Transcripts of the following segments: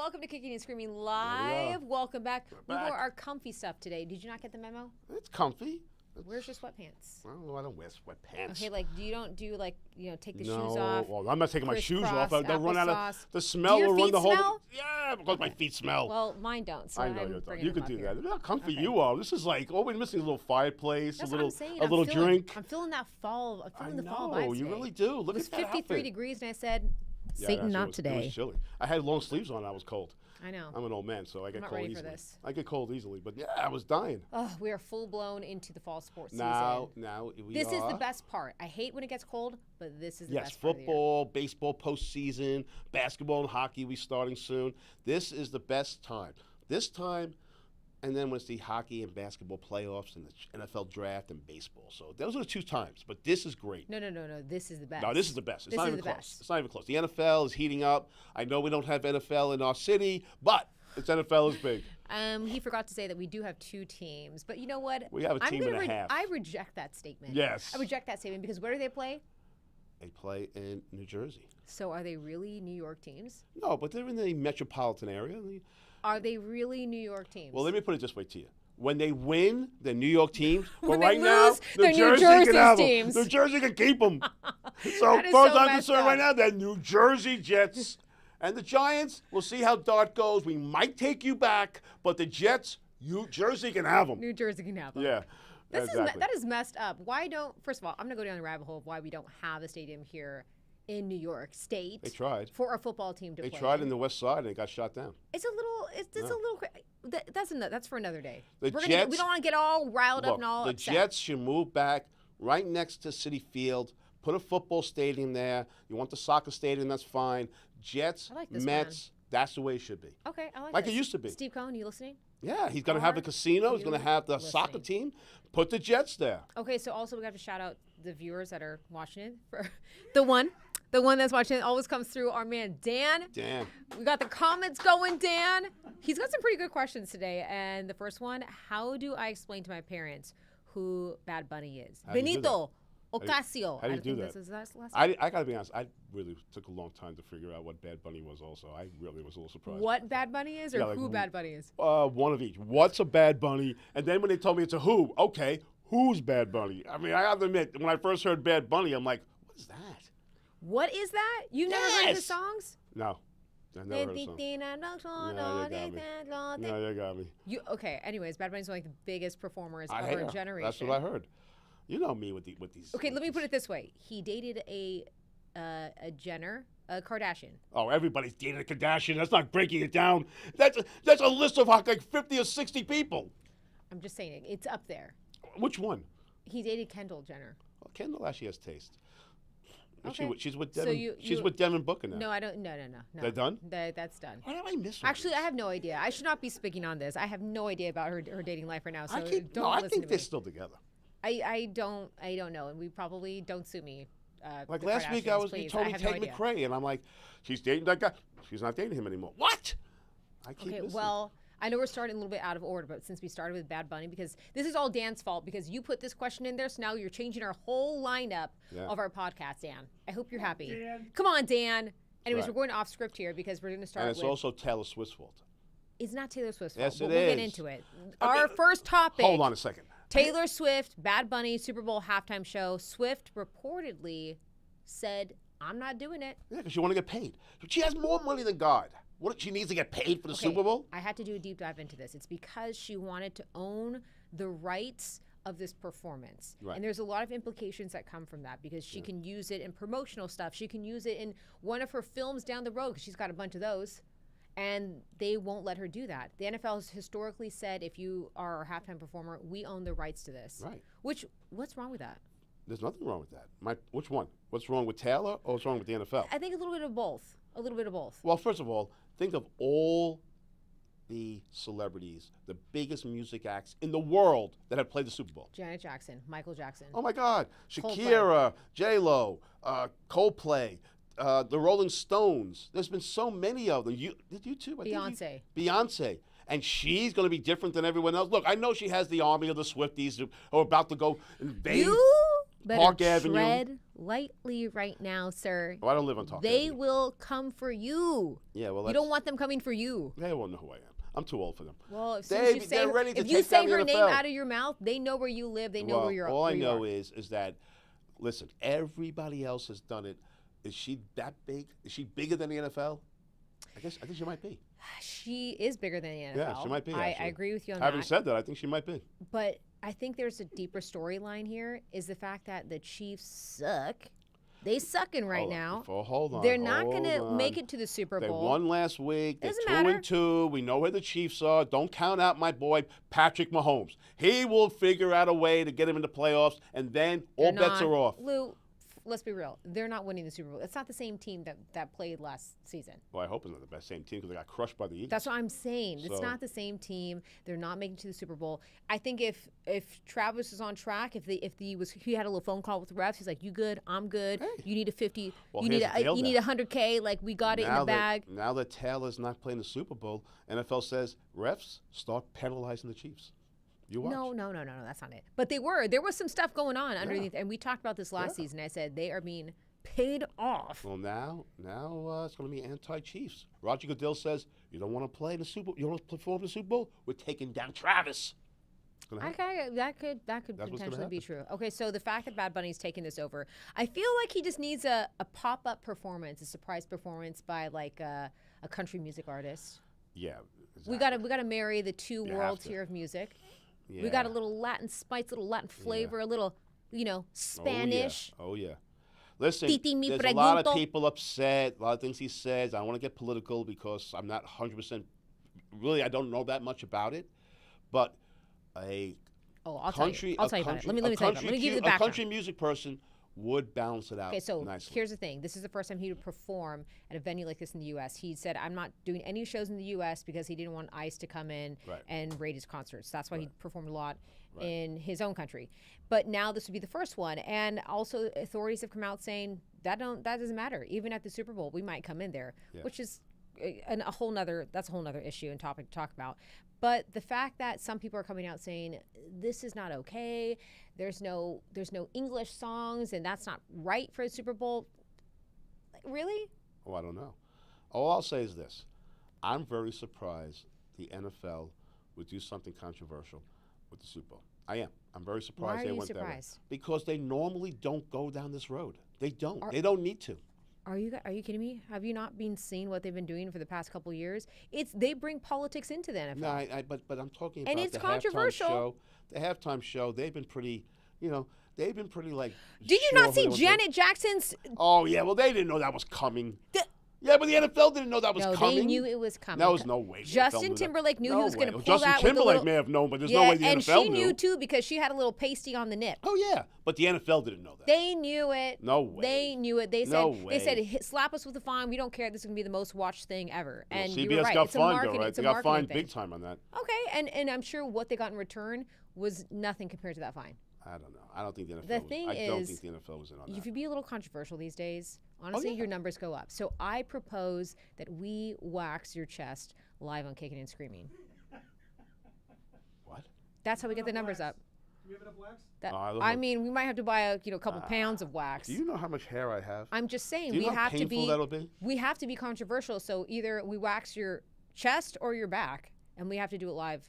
welcome to Kicking and Screaming Live. Welcome back. We wore our comfy stuff today. Did you not get the memo? It's comfy. Where's your sweatpants? I don't wear sweatpants. Okay, like you don't do like take the shoes off. Well, I'm not taking my shoes off. They'll run out of the smell. Do your will run feet the whole. smell? Yeah, because my feet smell. Well, mine don't. So I know you don't. You could do that. Look how comfy Okay. you are. This is like we're missing a little fireplace, That's a little what I'm saying. a little drink. I'm feeling that fall. I'm feeling the fall I know vibes you today. really do. Look It was at that 53 outfit. degrees, and I said, Yeah, Satan, not It today. was chilly. I had long sleeves on. I was cold. I know. I'm an old man, so I get not cold ready for easily. this. I get cold easily, but yeah, I was dying. Oh, we are full blown into the fall sports Now season. we This are. is the best part. I hate when it gets cold, but this is the Yes, best part of the year. football, baseball postseason, basketball and hockey we starting soon. This is the best time. This time, and then when it's the hockey and basketball playoffs and the NFL draft and baseball. So those are the two times. But this is great. No. This is the best. No, this is the best. It's This not is even the close. best. It's not even close. The NFL is heating up. I know we don't have NFL in our city, but it's NFL is big. He forgot to say that we do have two teams. But you know what? We have a team and a half. I reject that statement. Yes. I reject that statement because where do they play? They play in New Jersey. So are they really New York teams? No, but they're in the metropolitan area. Are they really New York teams? Well, let me put it this way to you. When they win, the New York teams. When but they right now, lose, they're New New Jersey can Jersey's have them. teams. New Jersey can keep them. So That as is far as so I'm messed concerned up. right now, they're New Jersey Jets. And the Giants, we'll see how Dart goes. We might take you back, but the Jets, New Jersey can have them. New Jersey can have them. Yeah. That is messed up. Why don't, first of all, I'm going to go down the rabbit hole of why we don't have a stadium here in New York State. They tried. For our football team to play. They tried in the West Side and it got shot down. It's a little, that's for another day. The we Jets- don't want to get all riled up Look, and all the upset. Jets should move back right next to Citi Field. Put a football stadium there. You want the soccer stadium, that's fine. Jets, I like this Mets, that's the way it should be. Okay, I like Like this. it used to be. Steve Cohen, you listening? Yeah, he's going to have the casino. He's going to have the soccer team. Put the Jets there. Okay, so also we have to shout out the viewers that are watching it. For the one that's watching it always comes through. Our man Dan. Dan. We got the comments going, Dan. He's got some pretty good questions today. And the first one: how do I explain to my parents who Bad Bunny is? How do you do Benito Ocasio. How do you do think that? This is last I got to be honest. I really took a long time to figure out what Bad Bunny was also. I really was a little surprised. What Bad Bunny is, or Yeah, like who Bad Bunny is? One of each. What's a Bad Bunny? And then when they told me it's a who, okay, who's Bad Bunny? I mean, I have to admit, when I first heard Bad Bunny, I'm like, what is that? What is that? You've never heard his Yes! songs? No. I never heard a song. No, you got me. Okay. Anyways, Bad Bunny's one of the biggest performers I of hear. our generation. That's what I heard. You know me with these. Okay, let me put it this way: he dated a Jenner, a Kardashian. Oh, everybody's dating a Kardashian. That's not breaking it down. That's a list of like 50 or 60 people. I'm just saying it's up there. Which one? He dated Kendall Jenner. Well, Kendall actually has taste. Okay. She's with So Devin. She's with Devin Booker now. No, I don't. No. They're done? That's done. Why did I miss her? Actually, I have no idea. I should not be speaking on this. I have no idea about her dating life right now. So I don't think listen to they're me. still together. I don't know, and we probably don't sue me. Like the last week, Kardashians, you please. told I me have no Tate idea. McRae, and I'm like, she's dating that guy. She's not dating him anymore. What? I keep Okay, missing. well, I know we're starting a little bit out of order, but since we started with Bad Bunny, because this is all Dan's fault, because you put this question in there, so now you're changing our whole lineup of our podcast, Dan. I hope you're happy. Dan. Come on, Dan. Anyways, Right. we're going off script here because we're going to start And it's with... also Taylor Swift's fault. It's not Taylor Swift's Yes, fault, it but we'll get is. into it. Our first topic... Hold on a second. Taylor Swift, Bad Bunny, Super Bowl halftime show. Swift reportedly said, I'm not doing it. Yeah, because she want to get paid. She has more money than God. What? She needs to get paid for the Okay, Super Bowl? I had to do a deep dive into this. It's because she wanted to own the rights of this performance. Right. And there's a lot of implications that come from that because she can use it in promotional stuff. She can use it in one of her films down the road because she's got a bunch of those. And they won't let her do that. The NFL has historically said if you are a halftime performer, we own the rights to this. Right. What's wrong with that? There's nothing wrong with that. Which one? What's wrong with Taylor or what's wrong with the NFL? I think a little bit of both. A little bit of both. Well, first of all, think of all the celebrities, the biggest music acts in the world that have played the Super Bowl. Janet Jackson, Michael Jackson. Oh, my God. Shakira, J-Lo, Coldplay, the Rolling Stones. There's been so many of them. You too? I think Beyonce. And she's going to be different than everyone else. Look, I know she has the army of the Swifties who are about to go invade You better Park Avenue. tread lightly right now, sir. Oh, I don't live on Talk They Avenue. will come for you. Yeah, well, You don't want them coming for you. They won't know who I am. I'm too old for them. Well, as soon as you say, They're ready to if you take say down the her name NFL. out of your mouth, they know where you live. They know Well, where you're. all I where you know are. is that, listen, everybody else has done it. Is she that big? Is she bigger than the NFL? I think she might be. She is bigger than the NFL. Yeah, she might be. I actually. agree with you on Having that. said that, I think she might be. But I think there's a deeper storyline here. Is the fact that the Chiefs suck. They sucking right now. Hold on. They're not going to make it to the Super They Bowl. won last week. Doesn't They're matter. 2-2. We know where the Chiefs are. Don't count out my boy Patrick Mahomes. He will figure out a way to get him into playoffs, and then all They're bets not. are off. Lou, let's be real. They're not winning the Super Bowl. It's not the same team that played last season. Well, I hope it's not the best same team because they got crushed by the Eagles. That's what I'm saying. It's So- not the same team. They're not making it to the Super Bowl. I think if Travis was on track, if he had a little phone call with the refs, he's like, "You good? I'm good. Hey. You need a 50. Well, you need here's the deal you need now. 100K. Like we got it in the bag." Now that Taylor's not playing the Super Bowl, NFL says refs start penalizing the Chiefs. You watch. No, that's not it. But they were. There was some stuff going on underneath, and we talked about this last season. I said they are being paid off. Well, now it's going to be anti-Chiefs. Roger Goodell says you don't want to play in the Super Bowl. You don't want to perform in the Super Bowl. We're taking down Travis. It's gonna happen. Okay, that could That's what's gonna potentially be happen. true. Okay, so the fact that Bad Bunny's taking this over, I feel like he just needs a pop-up performance, a surprise performance by like a country music artist. Yeah. We exactly. gotta marry the two You have worlds to. here of music. Yeah. We got a little Latin spice, little Latin flavor, a little, Spanish. Oh yeah. Listen, Titi mi there's a lot of pregunto. people upset. A lot of things he says. I don't want to get political because I'm not 100%. Really, I don't know that much about it. But a Oh, I'll country, tell you about it. Let me tell you about it. Let me give you the a background. country music person would balance it out. Okay, so nicely. here's the thing. This is the first time he would perform at a venue like this in the U.S. He said, I'm not doing any shows in the U.S. because he didn't want ICE to come in Right. and raid his concerts. That's why he performed a lot Right. in his own country. But now this would be the first one. And also authorities have come out saying that doesn't matter. Even at the Super Bowl, we might come in there, Yeah. which is that's a whole nother issue and topic to talk about. But the fact that some people are coming out saying this is not okay, there's no English songs, and that's not right for a Super Bowl. Like, really? Oh, I don't know. All I'll say is this. I'm very surprised the NFL would do something controversial with the Super Bowl. I am. I'm very surprised Why are they you went that way. surprised? Because they normally don't go down this road. They don't. Are- They don't need to. Are you kidding me? Have you not been seeing what they've been doing for the past couple of years? They bring politics into the NFL. No, but I'm talking about And it's the controversial. halftime show. The halftime show, they've been pretty, they've been pretty like. Did you sure not of see what they were doing. Janet Jackson's? Oh yeah, well they didn't know that was coming. Yeah, but the NFL didn't know that was No, coming. they knew it was coming. There was no way. the NFL Justin knew that. Timberlake knew No he was going to way. pull Justin that with the Timberlake little. may have known, but there's yeah, no way the and NFL she knew. knew too because she had a little pasty on the nip. Oh yeah, but the NFL didn't know that. They knew it. No way. They knew it. They said No they said way. slap us with a fine. We don't care. This is gonna be the most watched thing ever. Well, And CBS you were right. got It's a fined marketing. though, right? It's They a got marketing fined thing. big time on that. Okay, and I'm sure what they got in return was nothing compared to that fine. I don't know. I don't think the NFL. The thing I don't is, think the NFL was in on If that. you be a little controversial these days, honestly, yeah. your numbers go up. So I propose that we wax your chest live on Kicking and Screaming. What? That's how we get the numbers up. Do we have enough wax? That, No, I don't I know. mean, we might have to buy a couple pounds of wax. Do you know how much hair I have? I'm just saying Do you we know how have to painful be that'll be? we have to be controversial. So either we wax your chest or your back, and we have to do it live.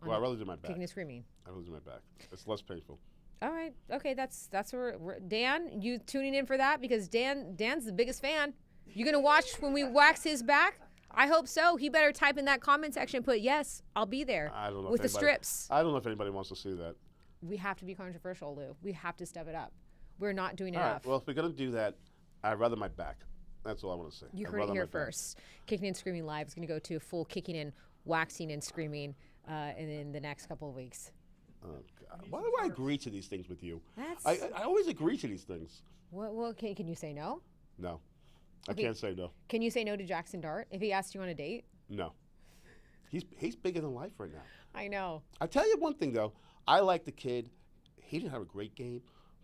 On Well, I'd rather do my back. Kicking and Screaming. I'd rather do my back. It's less painful. All right, okay, that's where Dan. You tuning in for that because Dan's the biggest fan. You gonna watch when we wax his back? I hope so. He better type in that comment section and put yes, I'll be there I don't know. with if the anybody, strips. I don't know if anybody wants to see that. We have to be controversial, Lou. We have to step it up. We're not doing All enough. right. Well, if we're gonna do that, I'd rather my back. That's all I want to say. You I'd heard it rather here my back. first. Kicking and Screaming Live is going to go to full kicking and waxing and screaming in the next couple of weeks. Oh, God. Why do I agree to these things with you? That's I always agree to these things. what can you say no? No. Okay. I can't say no. Can you say no to Jaxon Dart if he asked you on a date? No. He's bigger than life right now. I know. I tell you one thing though. I like the kid. He didn't have a great game,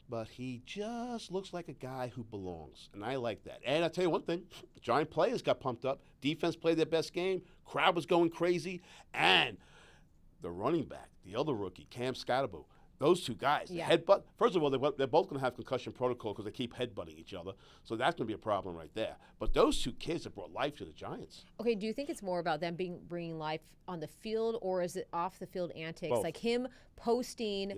but he just looks like a guy who belongs, and I like that. And I tell you one thing: Giant players got pumped up. Defense played their best game. Crowd was going crazy, and the running back, the other rookie, Cam Scotto, Those two guys, Yeah. headbutt. First of all, they're both going to have concussion protocol because they keep headbutting each other. So that's going to be a problem right there. But those two kids have brought life to the Giants. Okay, do you think it's more about them bringing life on the field, or is it off the field antics? Both. Like him posting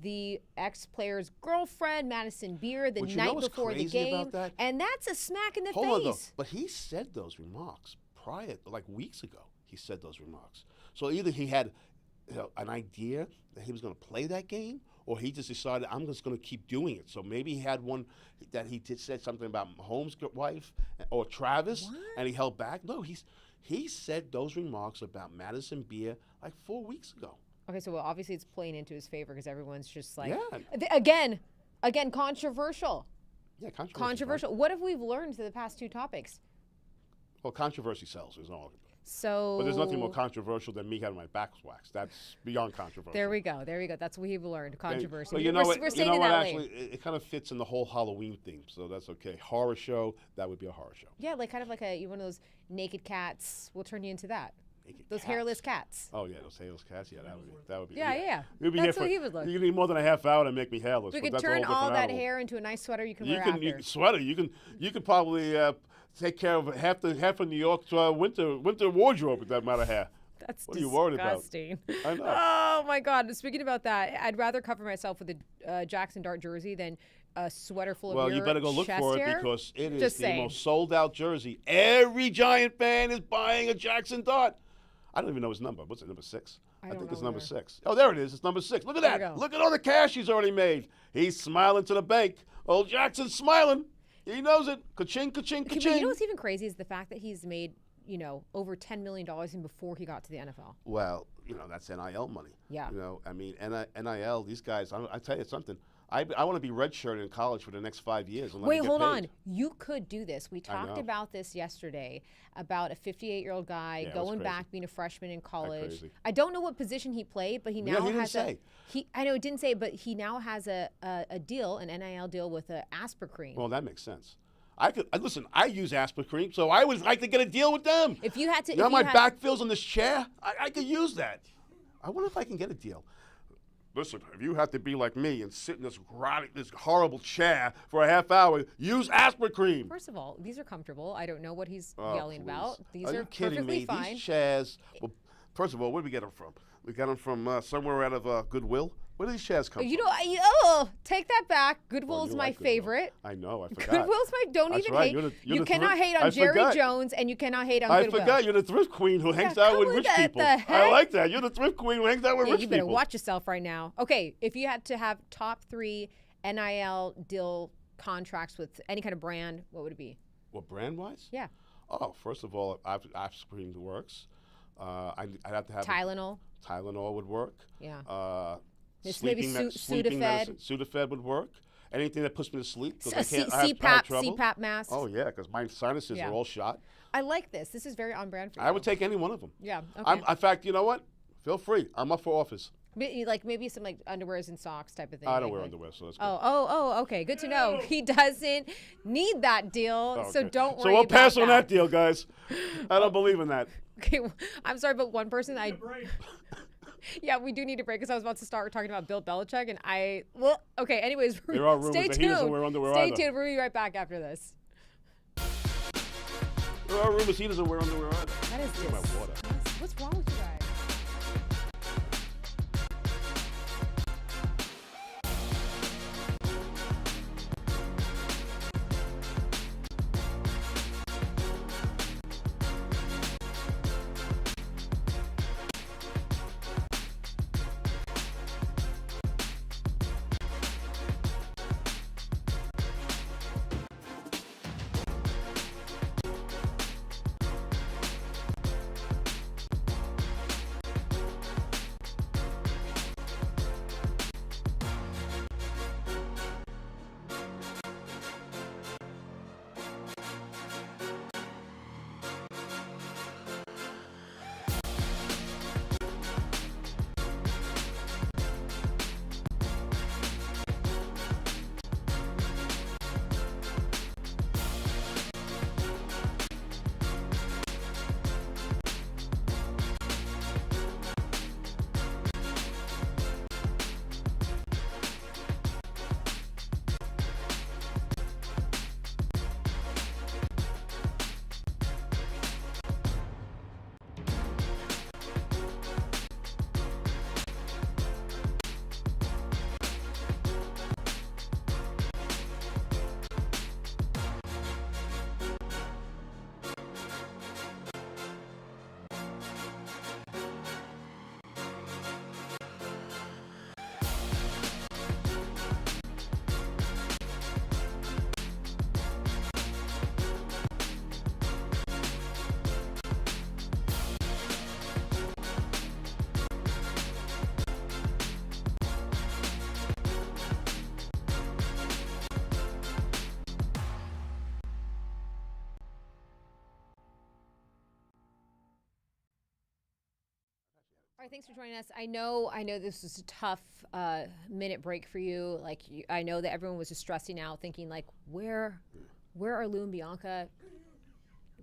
the ex-player's girlfriend, Madison Beer, the But you know night what's before the crazy game. about that? And that's a smack in the Hold on, though. face. But he said those remarks prior, like weeks ago. He said those remarks. So either he had an idea that he was going to play that game, or he just decided, I'm just going to keep doing it. So maybe he had one that he said something about Mahomes' wife or Travis, and he held back. No, he said those remarks about Madison Beer like 4 weeks ago. Okay, so obviously it's playing into his favor because everyone's just like, Yeah. again, controversial. Yeah, Controversial. What have we learned to the past two topics? Well, controversy sells. There's no argument. So, But there's nothing more controversial than me having my back waxed. That's beyond controversial. There we go. That's what we've learned. Controversy. But you know what? We're You saying know what? that Actually, it kind of fits in the whole Halloween theme, so that's okay. Horror show. That would be a horror show. Yeah, like kind of like one of those naked cats. We'll turn you into that. Those cats. hairless cats. Oh yeah, those hairless cats. Yeah, that would be. Yeah. You'd be That's here what he would look. You need more than a half hour to make me hairless. We but could that's a turn whole all different that animal. hair into a nice sweater you can wear You after. can sweater. You can probably take care of half of New York's winter wardrobe with that amount of hair. That's what are you worried about? disgusting. I know. Oh my God! Speaking about that, I'd rather cover myself with a Jaxon Dart jersey than a sweater full of Well, your you better go look chest for it hair. because it is Just the saying. most sold-out jersey. Every Giant fan is buying a Jaxon Dart. I don't even know his number. What's it, number 6? I don't think know it's number either. 6. Oh, there it is. It's number 6. Look at There we that. go. Look at all the cash he's already made. He's smiling to the bank. Old Jackson's smiling. He knows it. Ka-ching, ka-ching, Okay, but ka-ching. you know what's even crazy is the fact that he's made over $10 million even before he got to the NFL. Well, that's NIL money. Yeah. I mean, NIL, these guys, I tell you something. I want to be redshirted in college for the next 5 years. And let me Wait, get hold paid. on. You could do this. We talked know. about this yesterday about a 58-year-old guy Yeah, it was going crazy. back, being a freshman in college. crazy. I don't know what position he played, but he Yeah, now he didn't has say. I know it didn't say, but he now has a deal, an NIL deal with Aspercreme. Well, that makes sense. Listen, I use Aspercreme, so I would like to get a deal with them. If you had to, You know how my back feels on this chair? I could use that. I wonder if I can get a deal. Listen, if you have to be like me and sit in this horrible chair for a half hour, use Aspercreme. First of all, these are comfortable. I don't know what he's Oh, yelling please. about. These Are you kidding perfectly me? fine. These chairs. Well, first of all, where did we get them from? We got them from somewhere out of Goodwill. Where do these chairs come from? Take that back. Oh, Goodwill's you my like Goodwill. favorite. I know. I forgot. Goodwill's don't That's even right. hate. You're You the cannot thrift- hate on I Jerry forgot. Jones, and you cannot hate on I Goodwill. forgot. You're the thrift queen who hangs out come with on, rich what people. the I heck? like that. You're the thrift queen who hangs out with Yeah, rich you better people. watch yourself right now. Okay, if you had to have top 3 NIL deal contracts with any kind of brand, what would it be? What, brand-wise? Yeah. Oh, first of all, Aspercreme works. I'd have to have Tylenol. Tylenol would work. Yeah. Sleeping Sudafed. medicine. Sudafed would work. Anything that puts me to sleep. 'Cause I have CPAP, trouble. CPAP mask. Oh, yeah, because my sinuses Yeah. are all shot. I like this. This is very on brand for you. I would take any one of them. Yeah. Okay. In fact, you know what? Feel free. I'm up for office. Maybe some underwears and socks type of thing. I don't wear underwear, so that's good. Oh, okay. Good to know. He doesn't need that deal, so Okay. don't worry So we'll about pass on that deal, guys. I don't believe in that. Okay, I'm sorry, but one person yeah, we do need a break because I was about to start talking about Bill Belichick, and okay. Anyways, There are rumors stay that tuned. he doesn't wear underwear Stay either. tuned. We'll be right back after this. There are rumors he doesn't wear underwear either. That is Where's my water? What's wrong with you guys? All right, thanks for joining us. I know this was a tough minute break for you. I know that everyone was just stressing out, thinking like, where are Lou and Bianca?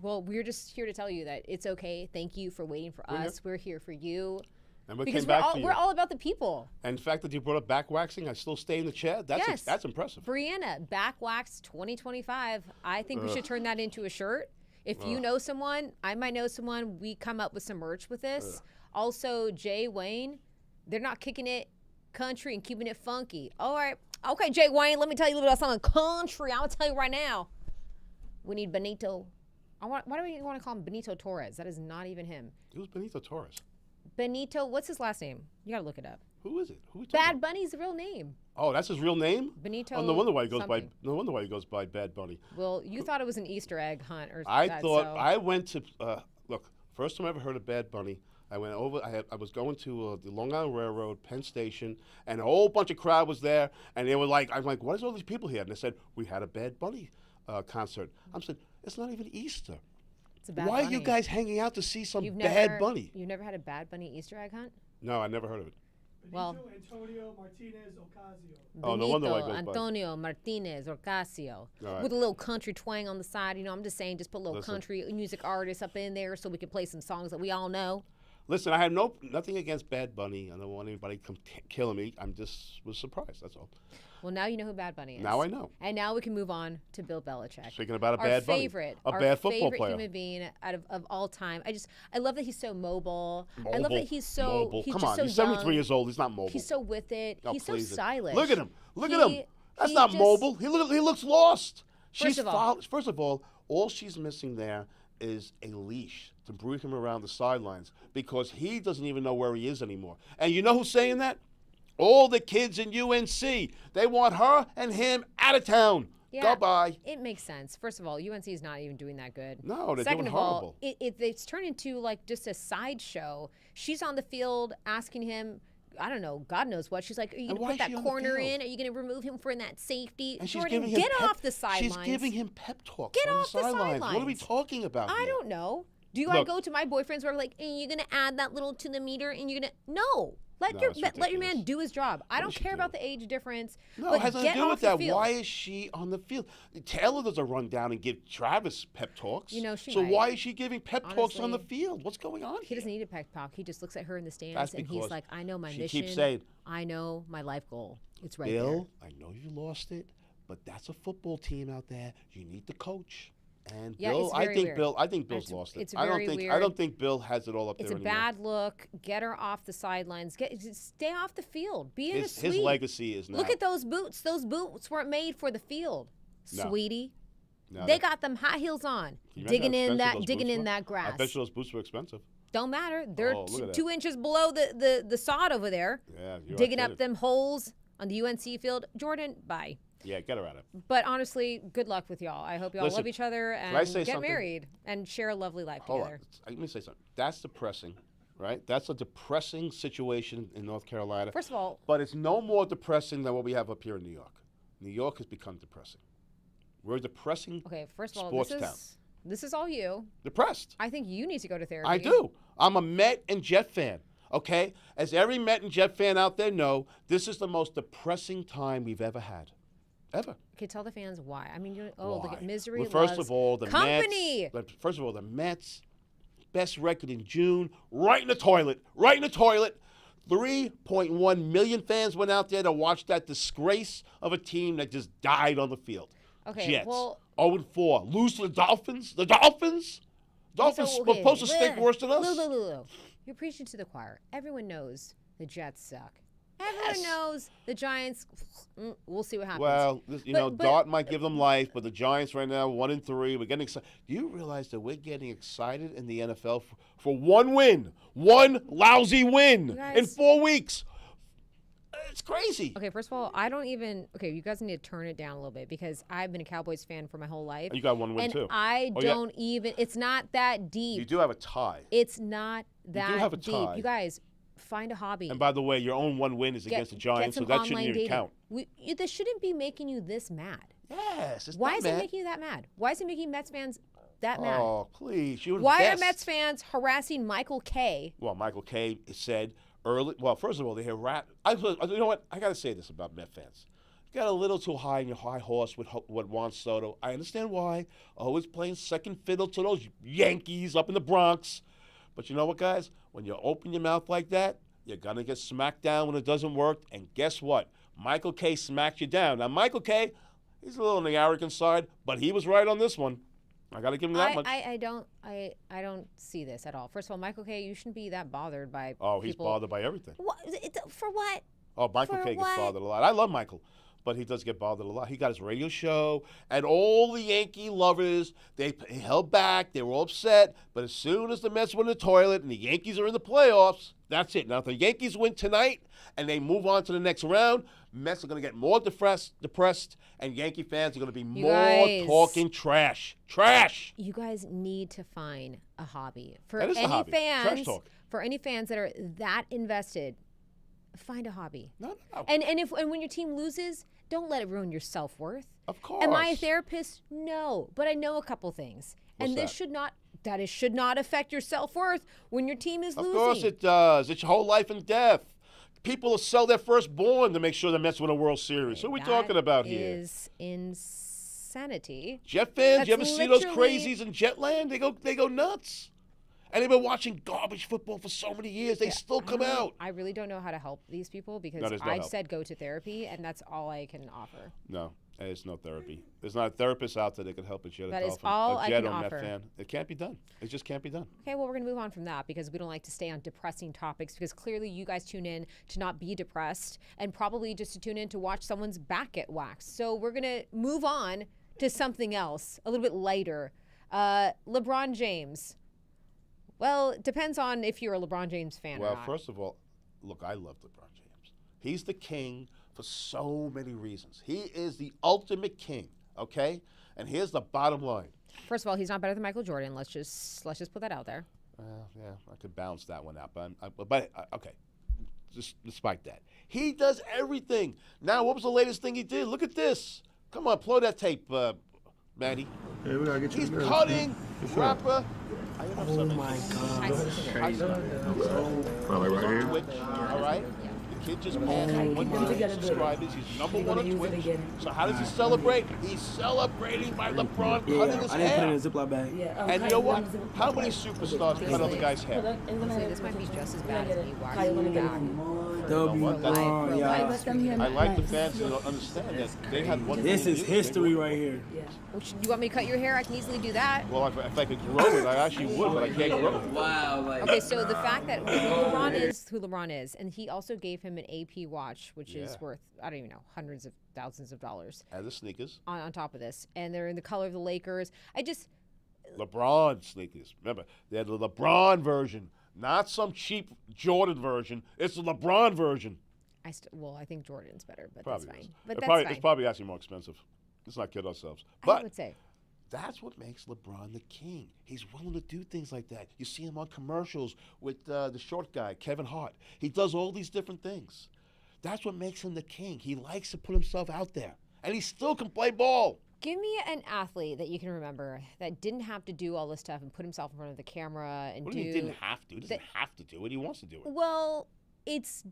Well, we're just here to tell you that it's okay. Thank you for waiting for us. We're here for you. And we Because came back for you. we're all about the people. And the fact that you brought up back waxing, I still stay in the chair. That's impressive. Brianna, back wax 2025. I think we should turn that into a shirt. If you know someone, I might know someone. We come up with some merch with this. Also, Jay Wayne, they're not kicking it country and keeping it funky. All right. Okay, Jay Wayne, let me tell you a little bit about something country. I'll tell you right now. We need Benito. Why do we want to call him Benito Torres? That is not even him. Who's Benito Torres? Benito, what's his last name? You got to look it up. Who is it? Bad Bunny's the real name. Oh, that's his real name? Benito. Oh, no wonder why he goes something. by Bad Bunny. Well, you thought it was an Easter egg hunt or I went to look. First time I ever heard of Bad Bunny. I went over. I was going to the Long Island Railroad, Penn Station, and a whole bunch of crowd was there. And they were like, "I'm like, what is all these people here?" And they said, "We had a Bad Bunny concert." I said, "It's not even Easter. It's a Bad Why Bunny. are you guys hanging out to see some Bad Bunny?" You've never had a Bad Bunny Easter egg hunt? No, I never heard of it. Well, Antonio Martinez Ocasio. Oh, no wonder why it goes by. Antonio Martinez Ocasio. Right. With a little country twang on the side. You know, I'm just saying, just put a little Listen. country music artists up in there so we can play some songs that we all know. Listen, I have nothing against Bad Bunny. I don't want anybody to come killing me. Was surprised. That's all. Well, now you know who Bad Bunny is. Now I know. And now we can move on to Bill Belichick. Speaking about a our bad favorite, bunny, our bad football favorite player, human being of all time. I love that he's so mobile. I love Mobile. that he's so Mobile. He's Come just on, so he's 73 young. years old. He's not mobile. He's so with it. Oh, He's so please. stylish. Look at him. Look at him. That's not just- mobile. He looks lost. First of all- First of all she's missing there is a leash to bring him around the sidelines because he doesn't even know where he is anymore. And you know who's saying that? All the kids in UNC. They want her and him out of town. Yeah, Goodbye. it makes sense. First of all, UNC is not even doing that good. No, they're Second doing of all, horrible. it's turned into like just a sideshow. She's on the field asking him, I don't know, God knows what. She's like, are you And going why to put is she that on the corner field? in? Are you going to remove him for that safety? And she's Jordan, giving him get pep, off the sidelines. She's giving him pep talks Get on off the sidelines. What are we sidelines. talking about I here? don't know. Do Look. I go to my boyfriends where like, and you're gonna add that little to the meter, and you're gonna no. Let No, your it's let your ridiculous. man do his job. I don't does she care do? about the age difference. No, but it has nothing get to do off with the that. field. Why is she on the field? Taylor doesn't run down and give Travis pep talks. You know, she So might. why is she giving pep talks on the Honestly, field? What's going on He here? doesn't need a pep talk. He just looks at her in the stands That's and he's because like, I know my she mission. keeps saying, I know my life goal. It's right Bill, I know you lost it, but that's a football team out there. You need the coach. And Yeah, Bill, it's I very think weird. Bill, I think Bill's It's- lost it. it's I very don't weird. think Bill has it all up It's there a anymore. bad look. Get her off the sidelines. Stay off the field. Be in a His suite. legacy is now. Look at those boots. Those boots weren't made for the field, No. sweetie. No, They that- got them high heels on, Can you imagine digging how in expensive that those digging boots in were? that grass. I bet you those boots were expensive. Don't matter. They're Oh, look at that. 2 inches below the sod over there, Yeah, you're digging right, up them holes on the UNC field. Jordan, bye. Yeah, get her out of it. But honestly, good luck with y'all. I hope y'all Listen, love each other I and say get something? married and share a lovely life Hold together. on. Let me say something. That's depressing, right? That's a depressing situation in North Carolina. First of all, But it's no more depressing than what we have up here in New York. New York has become depressing. We're a depressing, okay. First of all, sports town. this is all you. depressed. I think you need to go to therapy. I do. I'm a Met and Jet fan, okay? As every Met and Jet fan out there know, this is the most depressing time we've ever had. Ever. Okay, tell the fans why. I mean, look Why? at misery. Well, first loves of all, the company. Mets. First of all, the Mets, best record in June, right in the toilet. Right in the toilet. 3.1 million fans went out there to watch that disgrace of a team that just died on the field. Okay, Jets. well- 0-4. Lose to the Dolphins? The Dolphins? Dolphins So, were supposed to stink worse than us? Lou. You're preaching to the choir. Everyone knows the Jets suck. Everyone Yes. knows the Giants. We'll see what happens. Well, But- Dart might give them life, but the Giants right now, 1-3. We're getting excited. Do you realize that we're getting excited in the NFL for one win, one lousy win in guys- 4 weeks? It's crazy. Okay, first of all, I don't even. Okay, you guys need to turn it down a little bit because I've been a Cowboys fan for my whole life. You got one win and too. I Oh, yeah. don't even. It's not that deep. You do have a tie. It's not that have a deep. tie. You guys, find a hobby. And by the way, your own one win is against the Giants, so some that online shouldn't even dating. count. This shouldn't be making you this mad. Yes, it's Why not is bad. it making you that mad? Why is it making Mets fans that mad? Oh, please. You Why are invest. Mets fans harassing Michael Kay? Well, Michael Kay said early. Well, first of all, they have you know what? I got to say this about Met fans. You got a little too high in your high horse with Juan Soto. I understand why. Always playing second fiddle to those Yankees up in the Bronx. But you know what, guys? When you open your mouth like that, you're going to get smacked down when it doesn't work. And guess what? Michael Kay smacked you down. Now, Michael Kay, he's a little on the arrogant side, but he was right on this one. I got to give him that much. I don't see this at all. First of all, Michael Kay, you shouldn't be that bothered by Oh, he's people. bothered by everything. What, for what? Oh, Michael For Kay gets what? bothered a lot. I love Michael, but he does get bothered a lot. He got his radio show, and all the Yankee lovers, they held back. They were all upset. But as soon as the Mets went in the toilet and the Yankees are in the playoffs, that's it. Now, if the Yankees win tonight and they move on to the next round, Mets are going to get more depressed, and Yankee fans are going to be more guys. talking trash. Trash! You guys need to find a hobby for That is a any hobby. Trash fans. talk. For any fans that are that invested, find a hobby. No. And when your team loses, don't let it ruin your self-worth. Of course. Am I a therapist? No, but I know a couple things. What's and this that? should not affect your self-worth when your team is Of losing. course it does. It's your whole life and death. People will sell their firstborn to make sure the Mets win a World Series. Who are we talking about here? That is insanity. Jet fans, That's you ever see those literally- crazies in Jetland? They go nuts. And they've been watching garbage football for so many years. They still come out. I really don't know how to help these people because No, there's no I've help. said go to therapy, and that's all I can offer. No, there's no therapy. There's not a therapist out there that can help a Jet, That a is Dolphin, all a I Jet can or Met offer. fan. It can't be done. It just can't be done. Okay, well, we're going to move on from that because we don't like to stay on depressing topics because clearly you guys tune in to not be depressed and probably just to tune in to watch someone's back get waxed. So we're going to move on to something else, a little bit lighter. LeBron James. Well, it depends on if you're a LeBron James fan or Well, not. first of all, look, I love LeBron James. He's the king for so many reasons. He is the ultimate king, okay? And here's the bottom line. First of all, he's not better than Michael Jordan. Let's just put that out there. Yeah, I could balance that one out, but okay. Just despite that, he does everything. Now, what was the latest thing he did? Look at this. Come on, play that tape, Manny. Hey, we gotta get you He's the girls, cutting, man. Yes, sir. rapper. Oh my God. Probably right here. Twitch, all right? The kid just passed 1 million subscribers. He's number one on Twitch. So how does he celebrate? He's celebrating by LeBron cutting his I didn't put it in hair. a Ziploc bag. And you know what? How many superstars cut other guys' hair? Honestly, this might be just as bad as me watching the back. W. life. Yeah. I like the fans to understand that they had one. This is history right here. Which, you want me to cut your hair? I can easily do that. Well, if I could grow it, I actually would, but I can't grow it. Okay, so the fact that LeBron is who LeBron is, and he also gave him an AP watch, which is Yeah. worth, I don't even know, hundreds of thousands of dollars And the sneakers. on top of this. And they're in the color of the Lakers. LeBron sneakers. Remember, they had the LeBron version, not some cheap Jordan version. It's the LeBron version. I think Jordan's better, but Probably that's is. fine. But It that's probably, fine. It's probably actually more expensive. Let's not kid ourselves. I But would say. that's what makes LeBron the king. He's willing to do things like that. You see him on commercials with the short guy, Kevin Hart. He does all these different things. That's what makes him the king. He likes to put himself out there. And he still can play ball. Give me an athlete that you can remember that didn't have to do all this stuff and put himself in front of the camera and What do. do you mean didn't have to? He doesn't have to do it. He wants to do it. Well, it's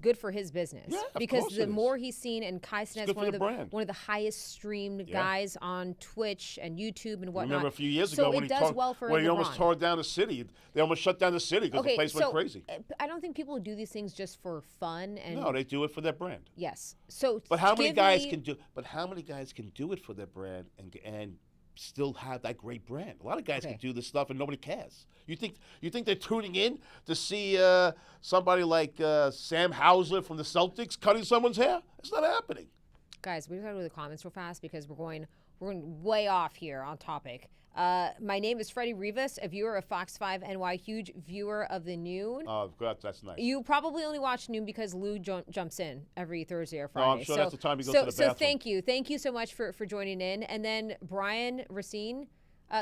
good for his business Yeah, of because course the it is. more he's seen, and Kai Cenat's good for the brand. one of the highest streamed Yeah. guys on Twitch and YouTube and whatnot. Remember a few years so ago when it he, does well for when he LeBron. almost tore down the city. They almost shut down the city because the place went crazy. I don't think people do these things just for fun. And No, they do it for their brand. yes. So, But how many give guys me- can do? But how many guys can do it for their brand and still have that great brand? A lot of guys Okay. can do this stuff and nobody cares. You think they're tuning in to see somebody like Sam Hauser from the Celtics cutting someone's hair? It's not happening. Guys, we just gotta go to the comments real fast because we're going way off here on topic. My name is Freddie Rivas, a viewer of Fox 5 NY, huge viewer of the Noon. Oh, God, that's nice. You probably only watch Noon because Lou jumps in every Thursday or No, Friday. I'm sure that's the time he goes so, to the So bathroom. thank you so much for joining in. And then Brian Racine,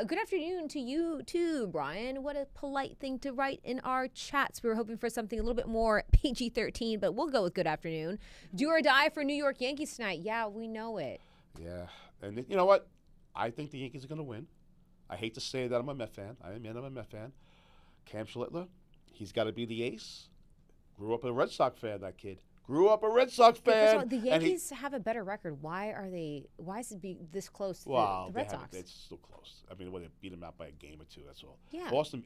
good afternoon to you too, Brian. What a polite thing to write in our chats. We were hoping for something a little bit more PG-13, but we'll go with good afternoon. Do or die for New York Yankees tonight. Yeah, we know it. Yeah, and you know what? I think the Yankees are going to win. I hate to say that I'm a Met fan. I admit I'm a Met fan. Cam Schlittler, he's got to be the ace. Grew up a Red Sox fan, that kid. Grew up a Red Sox Yeah, first fan. of all, the Yankees have a better record. Why is it this close to the Red Sox? It's still close. I mean, they beat them out by a game or two, that's all. Yeah. Boston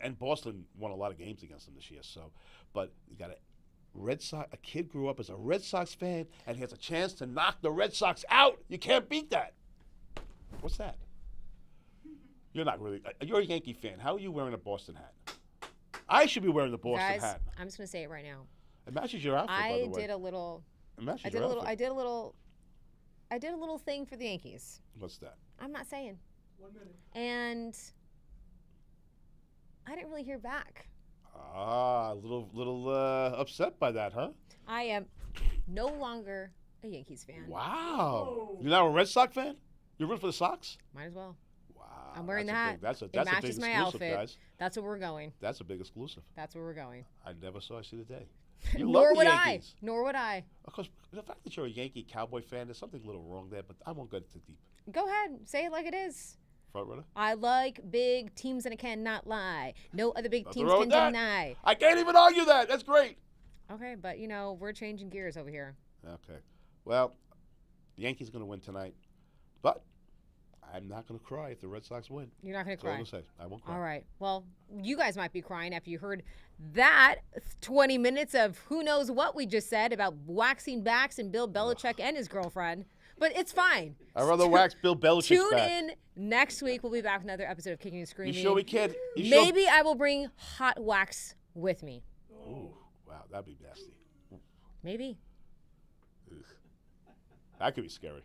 won a lot of games against them this year. So, but you got a kid grew up as a Red Sox fan and he has a chance to knock the Red Sox out. You can't beat that. What's that? You're not really. You're a Yankee fan. How are you wearing a Boston hat? I should be wearing the Boston Guys, hat. I'm just gonna say it right now. It matches your outfit, by the way. I did a little thing for the Yankees. What's that? I'm not saying. 1 minute. And I didn't really hear back. A little upset by that, huh? I am no longer a Yankees fan. Wow. You're now a Red Sox fan? You're rooting for the Sox? Might as well. Wow. I'm wearing the that's hat. A It big matches my exclusive, outfit. guys. That's where we're going. That's a big exclusive. That's where we're going. I never saw I see the day. You Nor love the would Yankees. I. Nor would I. Of course, the fact that you're a Yankee Cowboy fan, there's something a little wrong there, but I won't go too deep. Go ahead. Say it like it is. Front runner? I like big teams and I cannot lie. No other big Nothing teams wrong can with that. deny. I can't even argue that. That's great. Okay, but we're changing gears over here. Okay. Well, the Yankees are going to win tonight, but I'm not going to cry if the Red Sox win. You're not going to That's all cry. I'm going to say. I won't cry. All right. Well, you guys might be crying after you heard that 20 minutes of who knows what we just said about waxing backs and Bill Belichick and his girlfriend. But it's fine. I'd rather wax Bill Belichick's Tune back. in next week. We'll be back with another episode of Kicking and Screaming. You sure we can? You sure? Maybe I will bring hot wax with me. Ooh, wow, that'd be nasty. Maybe. Ugh. That could be scary.